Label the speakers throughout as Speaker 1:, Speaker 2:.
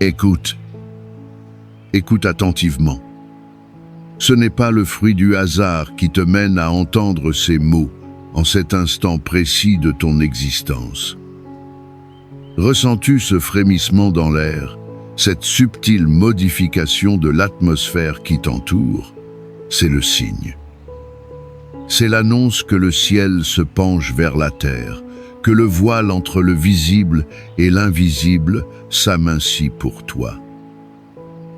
Speaker 1: Écoute, écoute attentivement. Ce n'est pas le fruit du hasard qui te mène à entendre ces mots en cet instant précis de ton existence. Ressens-tu ce frémissement dans l'air, cette subtile modification de l'atmosphère qui t'entoure? C'est le signe. C'est l'annonce que le ciel se penche vers la terre, que le voile entre le visible et l'invisible s'amincit pour toi.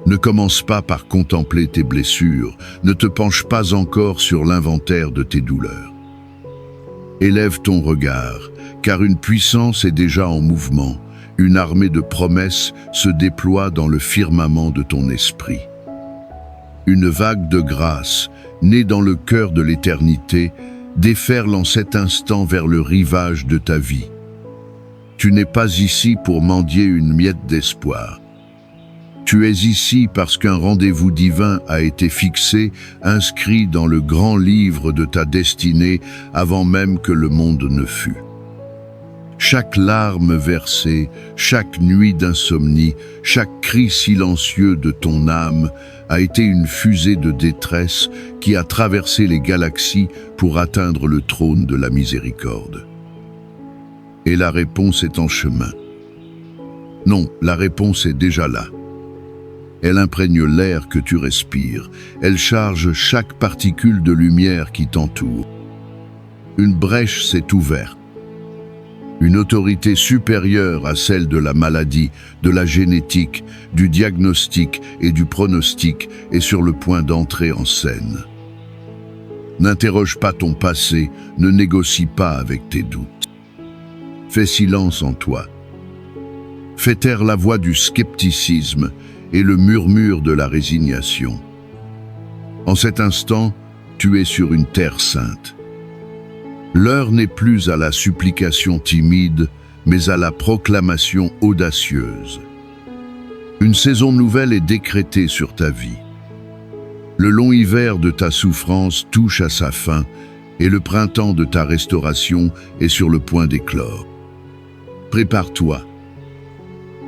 Speaker 1: Ne commence pas par contempler tes blessures, ne te penche pas encore sur l'inventaire de tes douleurs. Élève ton regard, car une puissance est déjà en mouvement, une armée de promesses se déploie dans le firmament de ton esprit. Une vague de grâce, née dans le cœur de l'éternité, déferle en cet instant vers le rivage de ta vie. Tu n'es pas ici pour mendier une miette d'espoir. Tu es ici parce qu'un rendez-vous divin a été fixé, inscrit dans le grand livre de ta destinée avant même que le monde ne fût. Chaque larme versée, chaque nuit d'insomnie, chaque cri silencieux de ton âme a été une fusée de détresse qui a traversé les galaxies pour atteindre le trône de la miséricorde. Et la réponse est en chemin. Non, la réponse est déjà là. Elle imprègne l'air que tu respires, elle charge chaque particule de lumière qui t'entoure. Une brèche s'est ouverte. Une autorité supérieure à celle de la maladie, de la génétique, du diagnostic et du pronostic est sur le point d'entrer en scène. N'interroge pas ton passé, ne négocie pas avec tes doutes. Fais silence en toi. Fais taire la voix du scepticisme et le murmure de la résignation. En cet instant, tu es sur une terre sainte. L'heure n'est plus à la supplication timide, mais à la proclamation audacieuse. Une saison nouvelle est décrétée sur ta vie. Le long hiver de ta souffrance touche à sa fin et le printemps de ta restauration est sur le point d'éclore. Prépare-toi.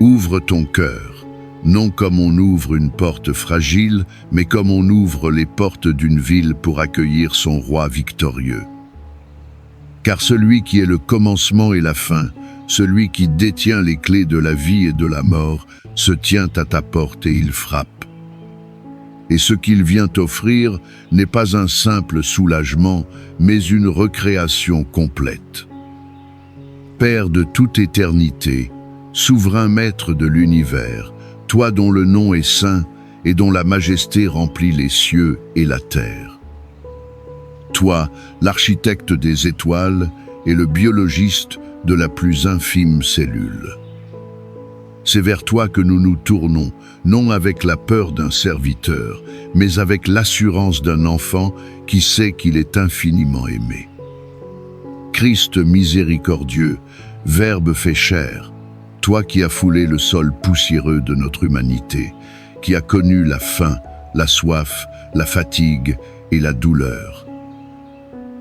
Speaker 1: Ouvre ton cœur, non comme on ouvre une porte fragile, mais comme on ouvre les portes d'une ville pour accueillir son roi victorieux. Car celui qui est le commencement et la fin, celui qui détient les clés de la vie et de la mort, se tient à ta porte et il frappe. Et ce qu'il vient t'offrir n'est pas un simple soulagement, mais une recréation complète. Père de toute éternité, souverain maître de l'univers, toi dont le nom est saint et dont la majesté remplit les cieux et la terre. Toi, l'architecte des étoiles et le biologiste de la plus infime cellule. C'est vers toi que nous nous tournons, non avec la peur d'un serviteur, mais avec l'assurance d'un enfant qui sait qu'il est infiniment aimé. Christ miséricordieux, Verbe fait chair, toi qui as foulé le sol poussiéreux de notre humanité, qui as connu la faim, la soif, la fatigue et la douleur.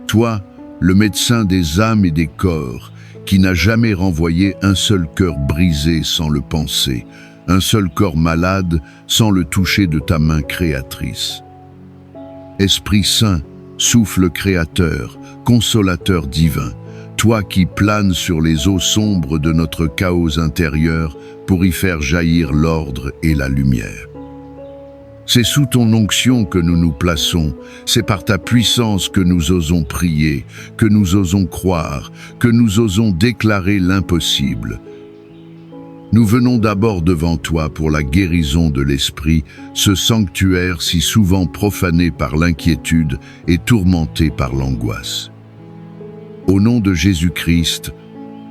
Speaker 1: Toi, le médecin des âmes et des corps, qui n'a jamais renvoyé un seul cœur brisé sans le penser, un seul corps malade sans le toucher de ta main créatrice. Esprit Saint, souffle créateur, consolateur divin, toi qui planes sur les eaux sombres de notre chaos intérieur pour y faire jaillir l'ordre et la lumière. C'est sous ton onction que nous nous plaçons, c'est par ta puissance que nous osons prier, que nous osons croire, que nous osons déclarer l'impossible. Nous venons d'abord devant toi pour la guérison de l'esprit, ce sanctuaire si souvent profané par l'inquiétude et tourmenté par l'angoisse. Au nom de Jésus-Christ,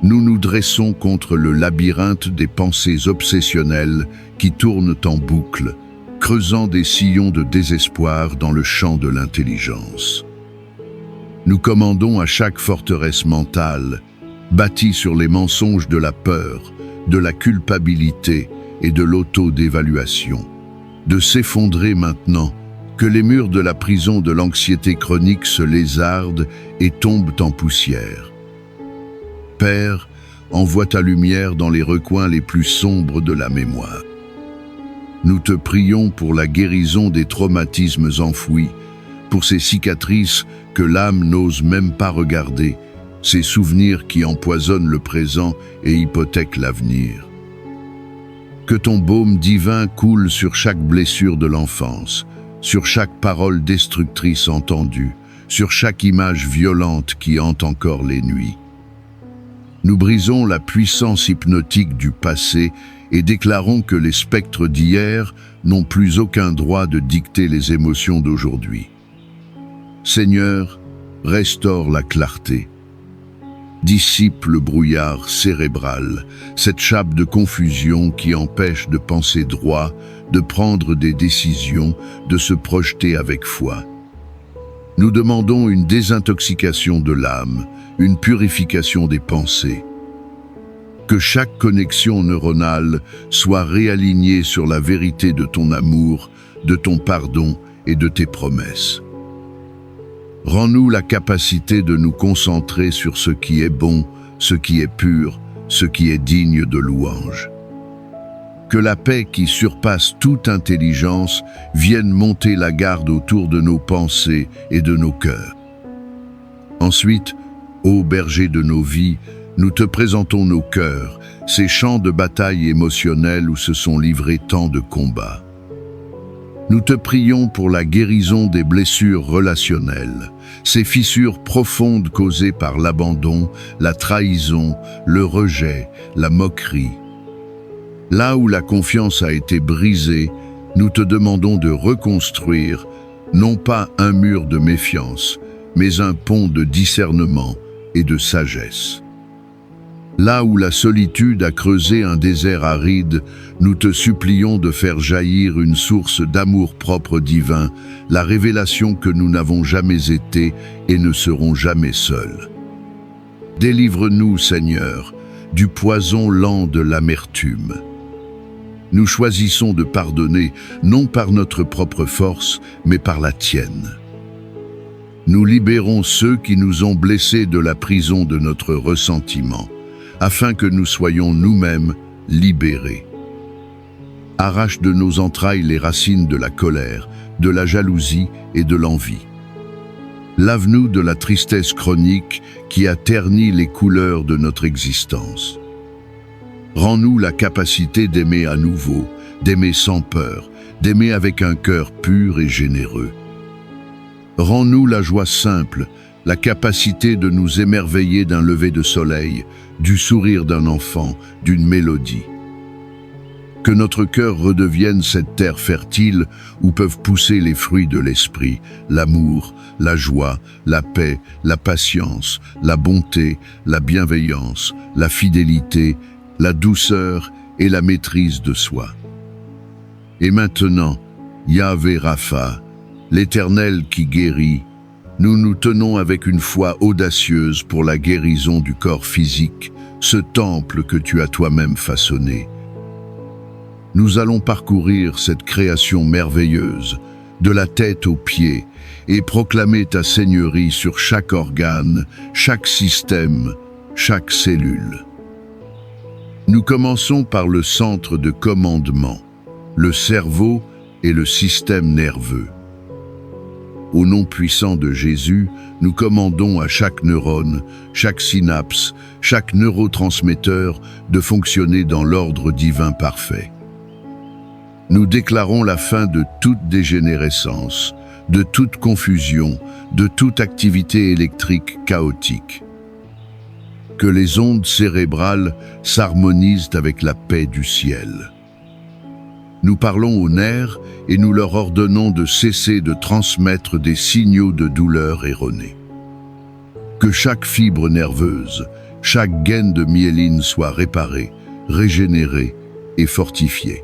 Speaker 1: nous nous dressons contre le labyrinthe des pensées obsessionnelles qui tournent en boucle, creusant des sillons de désespoir dans le champ de l'intelligence. Nous commandons à chaque forteresse mentale, bâtie sur les mensonges de la peur, de la culpabilité et de l'auto-dévaluation, de s'effondrer maintenant, que les murs de la prison de l'anxiété chronique se lézardent et tombent en poussière. Père, envoie ta lumière dans les recoins les plus sombres de la mémoire. Nous te prions pour la guérison des traumatismes enfouis, pour ces cicatrices que l'âme n'ose même pas regarder, ces souvenirs qui empoisonnent le présent et hypothèquent l'avenir. Que ton baume divin coule sur chaque blessure de l'enfance, sur chaque parole destructrice entendue, sur chaque image violente qui hante encore les nuits. Nous brisons la puissance hypnotique du passé et déclarons que les spectres d'hier n'ont plus aucun droit de dicter les émotions d'aujourd'hui. Seigneur, restaure la clarté. Dissipe le brouillard cérébral, cette chape de confusion qui empêche de penser droit, de prendre des décisions, de se projeter avec foi. Nous demandons une désintoxication de l'âme, une purification des pensées. Que chaque connexion neuronale soit réalignée sur la vérité de ton amour, de ton pardon et de tes promesses. Rends-nous la capacité de nous concentrer sur ce qui est bon, ce qui est pur, ce qui est digne de louange. Que la paix qui surpasse toute intelligence vienne monter la garde autour de nos pensées et de nos cœurs. Ensuite, ô berger de nos vies, nous te présentons nos cœurs, ces champs de bataille émotionnelle où se sont livrés tant de combats. Nous te prions pour la guérison des blessures relationnelles, ces fissures profondes causées par l'abandon, la trahison, le rejet, la moquerie. Là où la confiance a été brisée, nous te demandons de reconstruire, non pas un mur de méfiance, mais un pont de discernement et de sagesse. Là où la solitude a creusé un désert aride, nous te supplions de faire jaillir une source d'amour-propre divin, la révélation que nous n'avons jamais été et ne serons jamais seuls. Délivre-nous, Seigneur, du poison lent de l'amertume. Nous choisissons de pardonner, non par notre propre force, mais par la tienne. Nous libérons ceux qui nous ont blessés de la prison de notre ressentiment, afin que nous soyons nous-mêmes libérés. Arrache de nos entrailles les racines de la colère, de la jalousie et de l'envie. Lave-nous de la tristesse chronique qui a terni les couleurs de notre existence. Rends-nous la capacité d'aimer à nouveau, d'aimer sans peur, d'aimer avec un cœur pur et généreux. Rends-nous la joie simple, la capacité de nous émerveiller d'un lever de soleil, du sourire d'un enfant, d'une mélodie. Que notre cœur redevienne cette terre fertile où peuvent pousser les fruits de l'esprit, l'amour, la joie, la paix, la patience, la bonté, la bienveillance, la fidélité, la douceur et la maîtrise de soi. Et maintenant, Yahvé Rapha, l'Éternel qui guérit, nous nous tenons avec une foi audacieuse pour la guérison du corps physique, ce temple que tu as toi-même façonné. Nous allons parcourir cette création merveilleuse, de la tête aux pieds, et proclamer ta seigneurie sur chaque organe, chaque système, chaque cellule. Nous commençons par le centre de commandement, le cerveau et le système nerveux. Au nom puissant de Jésus, nous commandons à chaque neurone, chaque synapse, chaque neurotransmetteur de fonctionner dans l'ordre divin parfait. Nous déclarons la fin de toute dégénérescence, de toute confusion, de toute activité électrique chaotique. Que les ondes cérébrales s'harmonisent avec la paix du ciel. Nous parlons aux nerfs et nous leur ordonnons de cesser de transmettre des signaux de douleur erronés. Que chaque fibre nerveuse, chaque gaine de myéline soit réparée, régénérée et fortifiée.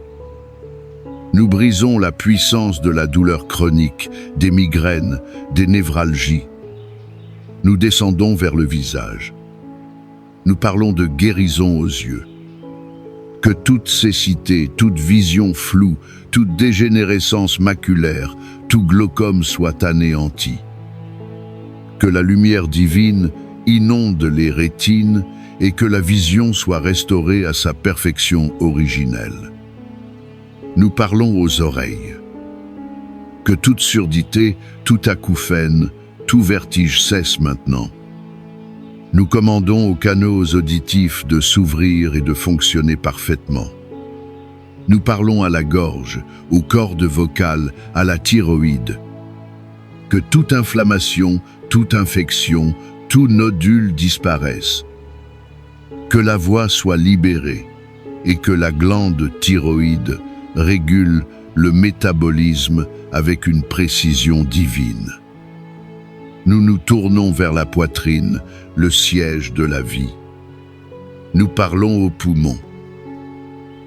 Speaker 1: Nous brisons la puissance de la douleur chronique, des migraines, des névralgies. Nous descendons vers le visage. Nous parlons de guérison aux yeux. Que toute cécité, toute vision floue, toute dégénérescence maculaire, tout glaucome soit anéanti. Que la lumière divine inonde les rétines et que la vision soit restaurée à sa perfection originelle. Nous parlons aux oreilles. Que toute surdité, tout acouphène, tout vertige cesse maintenant. Nous commandons aux canaux auditifs de s'ouvrir et de fonctionner parfaitement. Nous parlons à la gorge, aux cordes vocales, à la thyroïde. Que toute inflammation, toute infection, tout nodule disparaisse. Que la voix soit libérée et que la glande thyroïde régule le métabolisme avec une précision divine. Nous nous tournons vers la poitrine, le siège de la vie. Nous parlons aux poumons.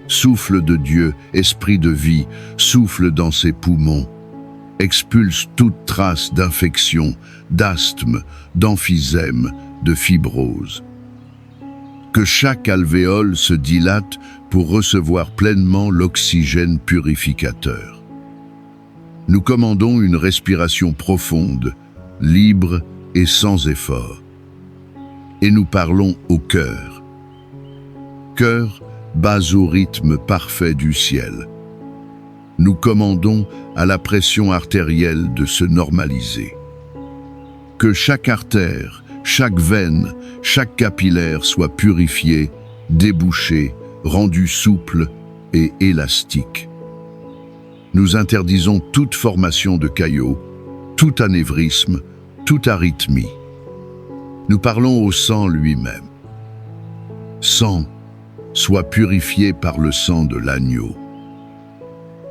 Speaker 1: Souffle de Dieu, esprit de vie, souffle dans ses poumons. Expulse toute trace d'infection, d'asthme, d'emphysème, de fibrose. Que chaque alvéole se dilate pour recevoir pleinement l'oxygène purificateur. Nous commandons une respiration profonde, libre et sans effort. Et nous parlons au cœur. Cœur, bas au rythme parfait du ciel. Nous commandons à la pression artérielle de se normaliser. Que chaque artère, chaque veine, chaque capillaire soit purifié, débouché, rendu souple et élastique. Nous interdisons toute formation de caillots, tout anévrisme, toute arythmie. Nous parlons au sang lui-même. Sang, sois purifié par le sang de l'agneau.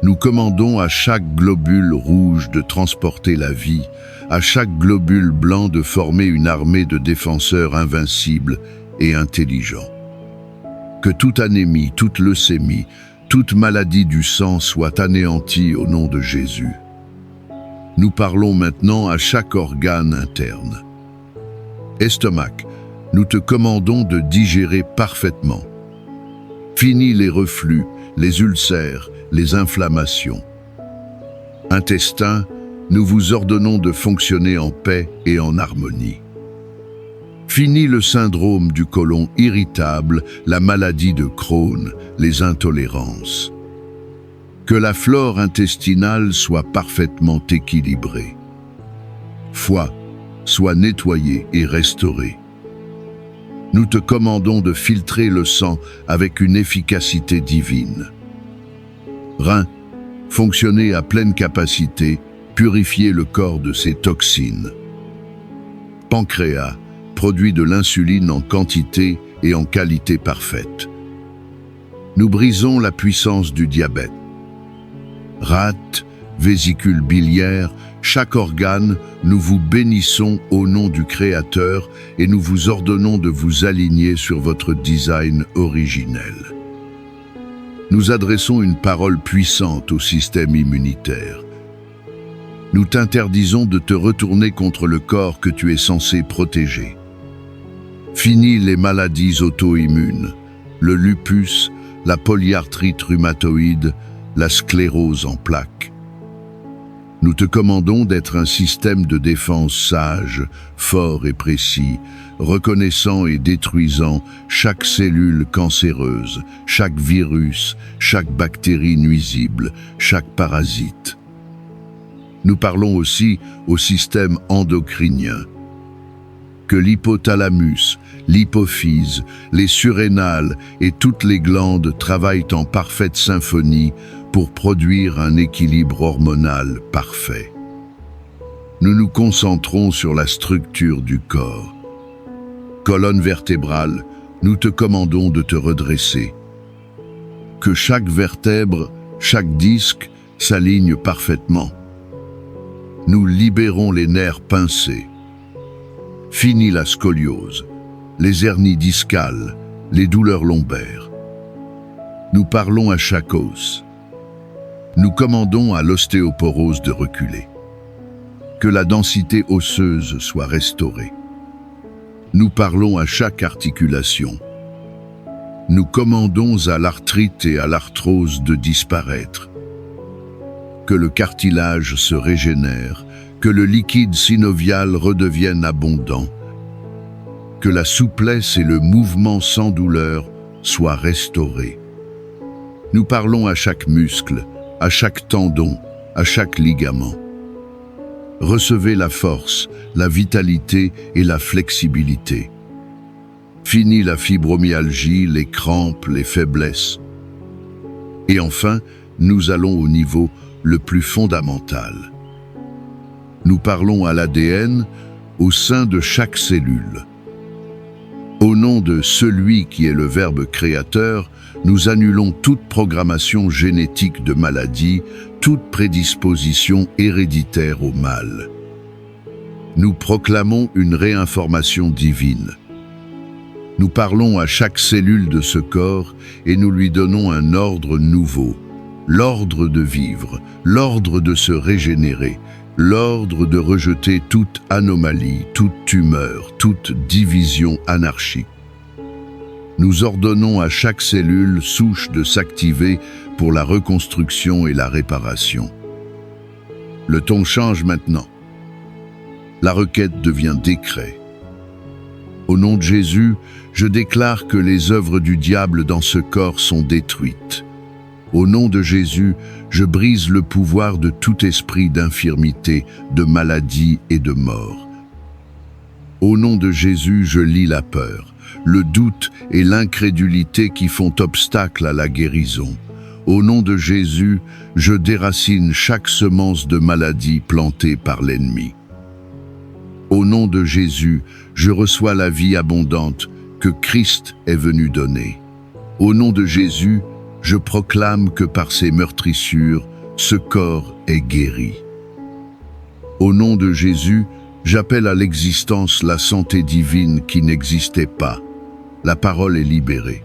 Speaker 1: Nous commandons à chaque globule rouge de transporter la vie, à chaque globule blanc de former une armée de défenseurs invincibles et intelligents. Que toute anémie, toute leucémie, toute maladie du sang soit anéantie au nom de Jésus. Nous parlons maintenant à chaque organe interne. Estomac, nous te commandons de digérer parfaitement. Finis les reflux, les ulcères, les inflammations. Intestin, nous vous ordonnons de fonctionner en paix et en harmonie. Fini le syndrome du côlon irritable, la maladie de Crohn, les intolérances. Que la flore intestinale soit parfaitement équilibrée. Foie, sois nettoyé et restauré. Nous te commandons de filtrer le sang avec une efficacité divine. Reins, fonctionnez à pleine capacité, purifiez le corps de ses toxines. Pancréas, produit de l'insuline en quantité et en qualité parfaite. Nous brisons la puissance du diabète. Rate, vésicule biliaire, chaque organe, nous vous bénissons au nom du Créateur et nous vous ordonnons de vous aligner sur votre design originel. Nous adressons une parole puissante au système immunitaire. Nous t'interdisons de te retourner contre le corps que tu es censé protéger. Fini les maladies auto-immunes, le lupus, la polyarthrite rhumatoïde, la sclérose en plaques. Nous te commandons d'être un système de défense sage, fort et précis, reconnaissant et détruisant chaque cellule cancéreuse, chaque virus, chaque bactérie nuisible, chaque parasite. Nous parlons aussi au système endocrinien. Que l'hypothalamus, l'hypophyse, les surrénales et toutes les glandes travaillent en parfaite symphonie pour produire un équilibre hormonal parfait. Nous nous concentrons sur la structure du corps. Colonne vertébrale, nous te commandons de te redresser. Que chaque vertèbre, chaque disque s'aligne parfaitement. Nous libérons les nerfs pincés. Fini la scoliose, les hernies discales, les douleurs lombaires. Nous parlons à chaque os. Nous commandons à l'ostéoporose de reculer. Que la densité osseuse soit restaurée. Nous parlons à chaque articulation. Nous commandons à l'arthrite et à l'arthrose de disparaître. Que le cartilage se régénère, que le liquide synovial redevienne abondant, que la souplesse et le mouvement sans douleur soient restaurés. Nous parlons à chaque muscle, à chaque tendon, à chaque ligament. Recevez la force, la vitalité et la flexibilité. Fini la fibromyalgie, les crampes, les faiblesses. Et enfin, nous allons au niveau le plus fondamental. Nous parlons à l'ADN au sein de chaque cellule. Au nom de celui qui est le Verbe créateur, nous annulons toute programmation génétique de maladie, toute prédisposition héréditaire au mal. Nous proclamons une réinformation divine. Nous parlons à chaque cellule de ce corps et nous lui donnons un ordre nouveau, l'ordre de vivre, l'ordre de se régénérer, l'ordre de rejeter toute anomalie, toute tumeur, toute division anarchique. Nous ordonnons à chaque cellule souche de s'activer pour la reconstruction et la réparation. Le ton change maintenant. La requête devient décret. Au nom de Jésus, je déclare que les œuvres du diable dans ce corps sont détruites. Au nom de Jésus, je brise le pouvoir de tout esprit d'infirmité, de maladie et de mort. Au nom de Jésus, je lie la peur, le doute et l'incrédulité qui font obstacle à la guérison. Au nom de Jésus, je déracine chaque semence de maladie plantée par l'ennemi. Au nom de Jésus, je reçois la vie abondante que Christ est venu donner. Au nom de Jésus, je proclame que par ses meurtrissures, ce corps est guéri. Au nom de Jésus, j'appelle à l'existence la santé divine qui n'existait pas. La parole est libérée.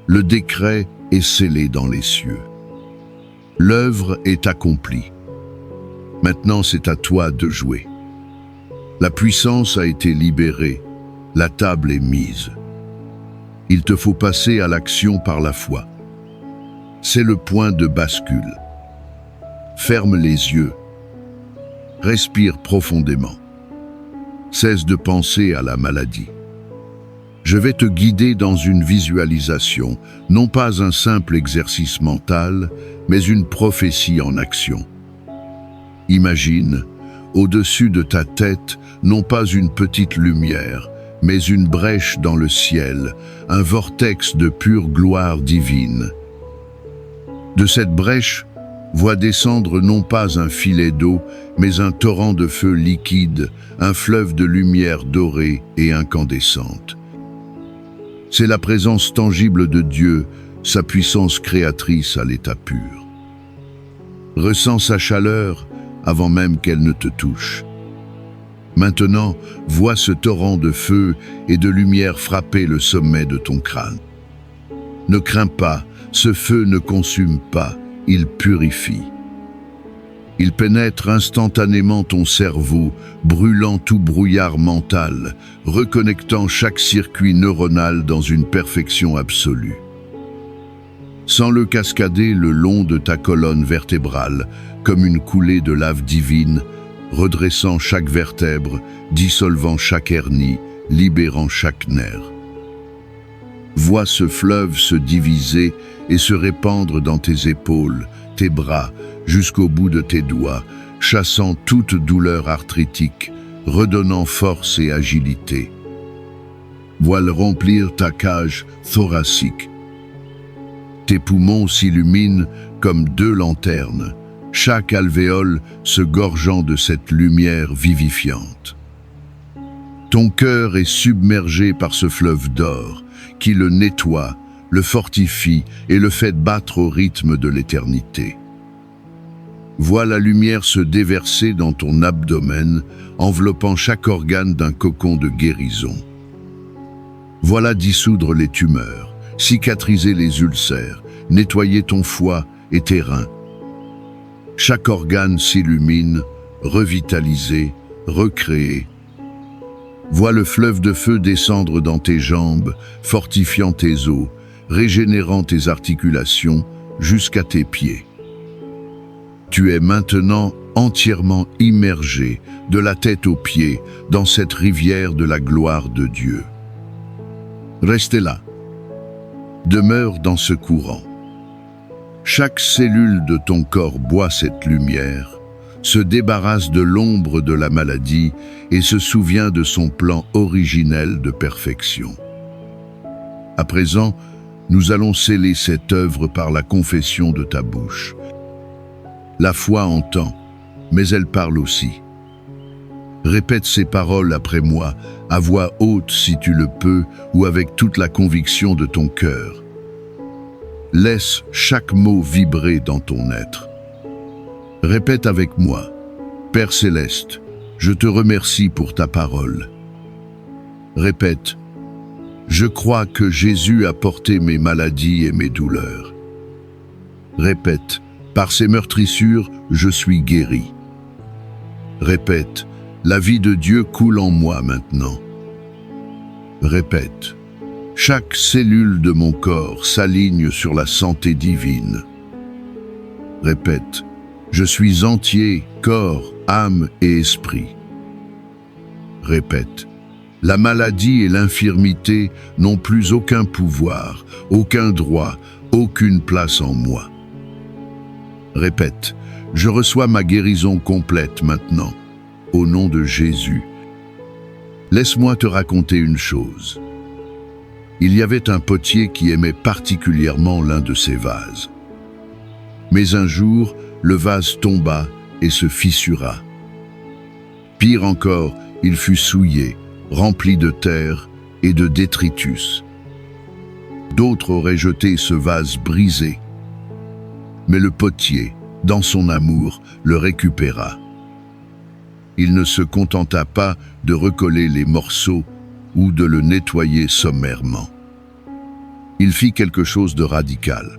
Speaker 1: Le décret est scellé dans les cieux. L'œuvre est accomplie. Maintenant, c'est à toi de jouer. La puissance a été libérée. La table est mise. Il te faut passer à l'action par la foi. C'est le point de bascule. Ferme les yeux. Respire profondément. Cesse de penser à la maladie. Je vais te guider dans une visualisation, non pas un simple exercice mental, mais une prophétie en action. Imagine, au-dessus de ta tête, non pas une petite lumière, mais une brèche dans le ciel, un vortex de pure gloire divine. De cette brèche, vois descendre non pas un filet d'eau, mais un torrent de feu liquide, un fleuve de lumière dorée et incandescente. C'est la présence tangible de Dieu, sa puissance créatrice à l'état pur. Ressens sa chaleur avant même qu'elle ne te touche. Maintenant, vois ce torrent de feu et de lumière frapper le sommet de ton crâne. Ne crains pas, ce feu ne consume pas, il purifie. Il pénètre instantanément ton cerveau, brûlant tout brouillard mental, reconnectant chaque circuit neuronal dans une perfection absolue. Sens-le cascader le long de ta colonne vertébrale, comme une coulée de lave divine, redressant chaque vertèbre, dissolvant chaque hernie, libérant chaque nerf. Vois ce fleuve se diviser et se répandre dans tes épaules, tes bras, jusqu'au bout de tes doigts, chassant toute douleur arthritique, redonnant force et agilité. Vois-le remplir ta cage thoracique. Tes poumons s'illuminent comme deux lanternes, chaque alvéole se gorgeant de cette lumière vivifiante. Ton cœur est submergé par ce fleuve d'or qui le nettoie, le fortifie et le fait battre au rythme de l'éternité. Vois la lumière se déverser dans ton abdomen, enveloppant chaque organe d'un cocon de guérison. Voilà dissoudre les tumeurs, cicatriser les ulcères, nettoyer ton foie et tes reins. Chaque organe s'illumine, revitalisé, recréé. Vois le fleuve de feu descendre dans tes jambes, fortifiant tes os, régénérant tes articulations jusqu'à tes pieds. Tu es maintenant entièrement immergé, de la tête aux pieds, dans cette rivière de la gloire de Dieu. Restez là. Demeure dans ce courant. Chaque cellule de ton corps boit cette lumière, se débarrasse de l'ombre de la maladie et se souvient de son plan originel de perfection. À présent, nous allons sceller cette œuvre par la confession de ta bouche. La foi entend, mais elle parle aussi. Répète ces paroles après moi, à voix haute si tu le peux, ou avec toute la conviction de ton cœur. Laisse chaque mot vibrer dans ton être. Répète avec moi, Père Céleste, je te remercie pour ta parole. Répète, je crois que Jésus a porté mes maladies et mes douleurs. Répète, par ses meurtrissures, je suis guéri. Répète, la vie de Dieu coule en moi maintenant. Répète, chaque cellule de mon corps s'aligne sur la santé divine. Répète, je suis entier, corps, âme et esprit. Répète, la maladie et l'infirmité n'ont plus aucun pouvoir, aucun droit, aucune place en moi. Répète, je reçois ma guérison complète maintenant, au nom de Jésus. Laisse-moi te raconter une chose. Il y avait un potier qui aimait particulièrement l'un de ses vases. Mais un jour, le vase tomba et se fissura. Pire encore, il fut souillé, rempli de terre et de détritus. D'autres auraient jeté ce vase brisé. Mais le potier, dans son amour, le récupéra. Il ne se contenta pas de recoller les morceaux ou de le nettoyer sommairement. Il fit quelque chose de radical.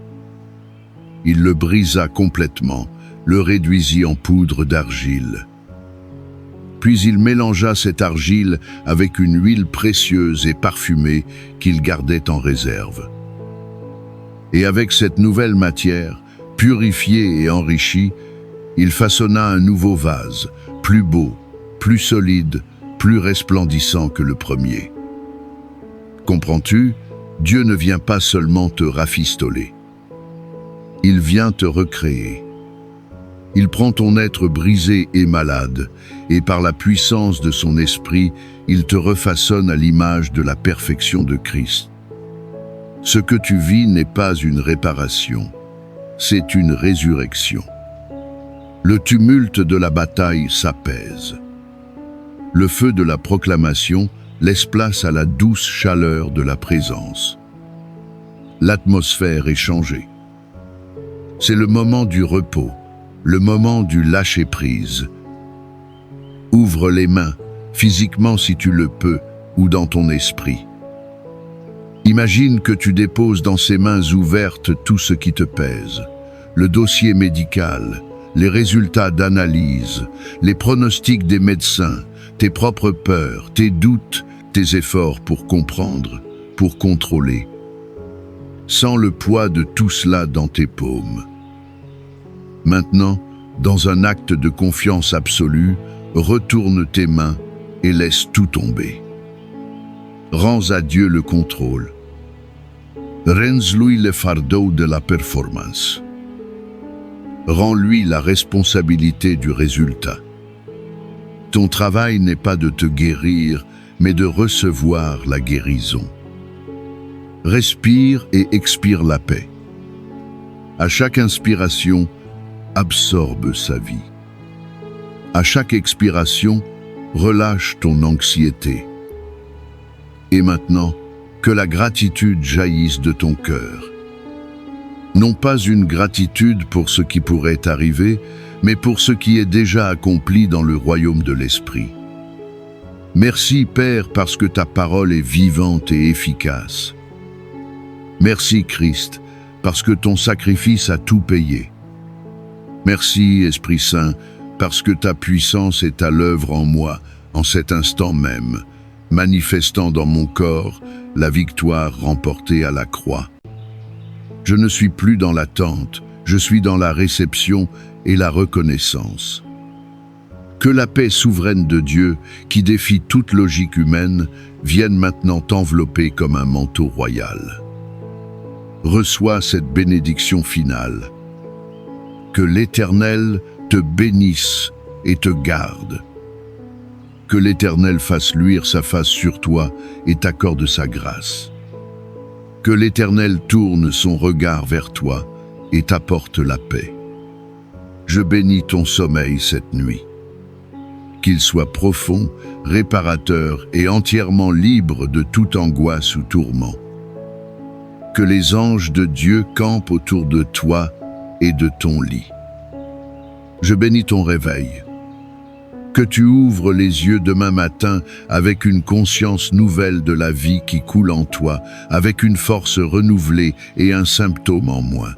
Speaker 1: Il le brisa complètement, le réduisit en poudre d'argile. Puis il mélangea cette argile avec une huile précieuse et parfumée qu'il gardait en réserve. Et avec cette nouvelle matière, purifiée et enrichie, il façonna un nouveau vase, plus beau, plus solide, plus resplendissant que le premier. Comprends-tu? Dieu ne vient pas seulement te rafistoler. Il vient te recréer. Il prend ton être brisé et malade, et par la puissance de son esprit, il te refaçonne à l'image de la perfection de Christ. Ce que tu vis n'est pas une réparation, c'est une résurrection. Le tumulte de la bataille s'apaise. Le feu de la proclamation laisse place à la douce chaleur de la présence. L'atmosphère est changée. C'est le moment du repos, le moment du lâcher-prise. Ouvre les mains, physiquement si tu le peux, ou dans ton esprit. Imagine que tu déposes dans ces mains ouvertes tout ce qui te pèse. Le dossier médical, les résultats d'analyse, les pronostics des médecins, tes propres peurs, tes doutes, tes efforts pour comprendre, pour contrôler. Sens le poids de tout cela dans tes paumes. Maintenant, dans un acte de confiance absolue, retourne tes mains et laisse tout tomber. Rends à Dieu le contrôle. Rends-lui le fardeau de la performance. Rends-lui la responsabilité du résultat. Ton travail n'est pas de te guérir, mais de recevoir la guérison. Respire et expire la paix. À chaque inspiration, absorbe sa vie. À chaque expiration, relâche ton anxiété. Et maintenant, que la gratitude jaillisse de ton cœur. Non pas une gratitude pour ce qui pourrait arriver, mais pour ce qui est déjà accompli dans le royaume de l'Esprit. Merci Père parce que ta parole est vivante et efficace. Merci Christ parce que ton sacrifice a tout payé. Merci Esprit Saint parce que ta puissance est à l'œuvre en moi en cet instant même, manifestant dans mon corps la victoire remportée à la croix. Je ne suis plus dans l'attente, je suis dans la réception et la reconnaissance. Que la paix souveraine de Dieu, qui défie toute logique humaine, vienne maintenant t'envelopper comme un manteau royal. Reçois cette bénédiction finale. Que l'Éternel te bénisse et te garde. Que l'Éternel fasse luire sa face sur toi et t'accorde sa grâce. Que l'Éternel tourne son regard vers toi et t'apporte la paix. Je bénis ton sommeil cette nuit. Qu'il soit profond, réparateur et entièrement libre de toute angoisse ou tourment. Que les anges de Dieu campent autour de toi et de ton lit. Je bénis ton réveil. Que tu ouvres les yeux demain matin avec une conscience nouvelle de la vie qui coule en toi, avec une force renouvelée et un symptôme en moins.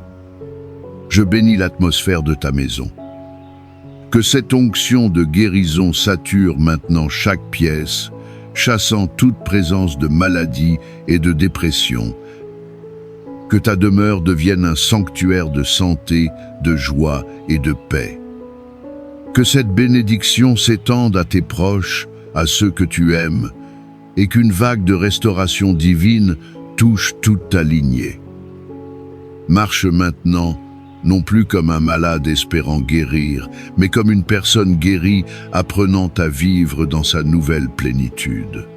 Speaker 1: Je bénis l'atmosphère de ta maison. Que cette onction de guérison sature maintenant chaque pièce, chassant toute présence de maladie et de dépression. Que ta demeure devienne un sanctuaire de santé, de joie et de paix. Que cette bénédiction s'étende à tes proches, à ceux que tu aimes, et qu'une vague de restauration divine touche toute ta lignée. Marche maintenant, non plus comme un malade espérant guérir, mais comme une personne guérie apprenant à vivre dans sa nouvelle plénitude.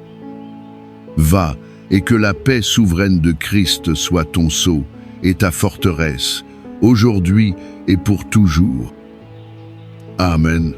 Speaker 1: Va, et que la paix souveraine de Christ soit ton sceau et ta forteresse, aujourd'hui et pour toujours. Amen.